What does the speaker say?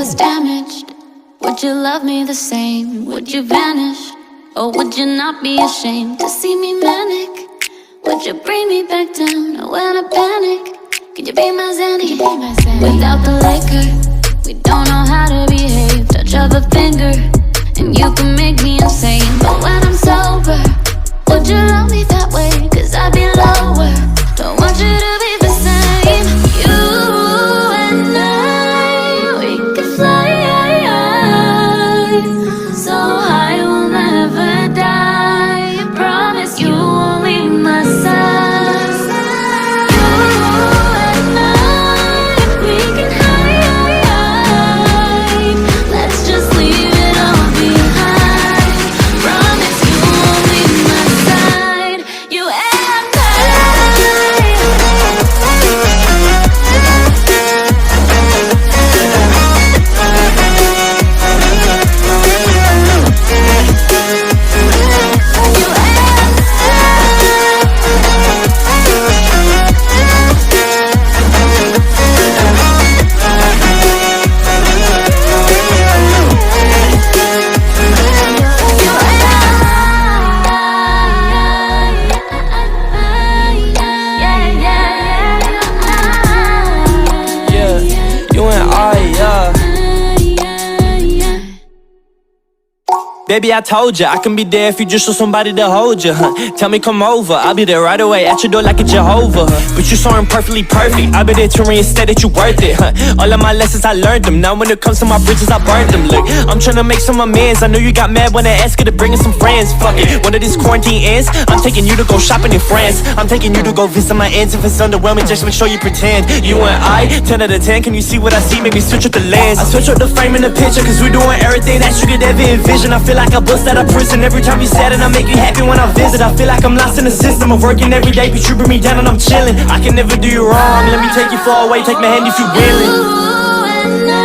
was damaged, would you love me the same? Would you vanish? Or would you not be ashamed to see me manic? Would you bring me back down when I panic? Could you be my Zanny? Without the liquor, we don't know how to behave. Touch of a finger, and you can make me insane. But when I'm sober, would you love me that way? Cause I'd be lower. Don't want you to be the same. You and I, we could fly so high we'll never die. I promise you won't leave my side. You and I, we can hide. Let's just leave it all behind. Promise you won't leave my side. You and Baby, I told ya, I can be there if you just show somebody to hold ya, Tell me come over, I'll be there right away at your door like a Jehovah, But you saw him perfectly perfect, I'll be there to reinstate that you worth it, All of my lessons, I learned them, now when it comes to my bridges, I burned them, Look, I'm tryna make some amends, I know you got mad when I asked you to bring in some friends, Fuck it, when this quarantine ends, I'm taking you to go shopping in France, I'm taking you to go visit my aunts, if it's underwhelming, just make sure you pretend, You and I, 10 out of 10, can you see what I see, maybe switch up the lens, I switch up the frame and the picture, cause we doing everything that you could ever envision, I feel like I bust out of prison every time you said it. I make you happy when I visit. I feel like I'm lost in the system of working every day, but you bring me down and I'm chilling. I can never do you wrong. Let me take you far away. Take my hand if you willing.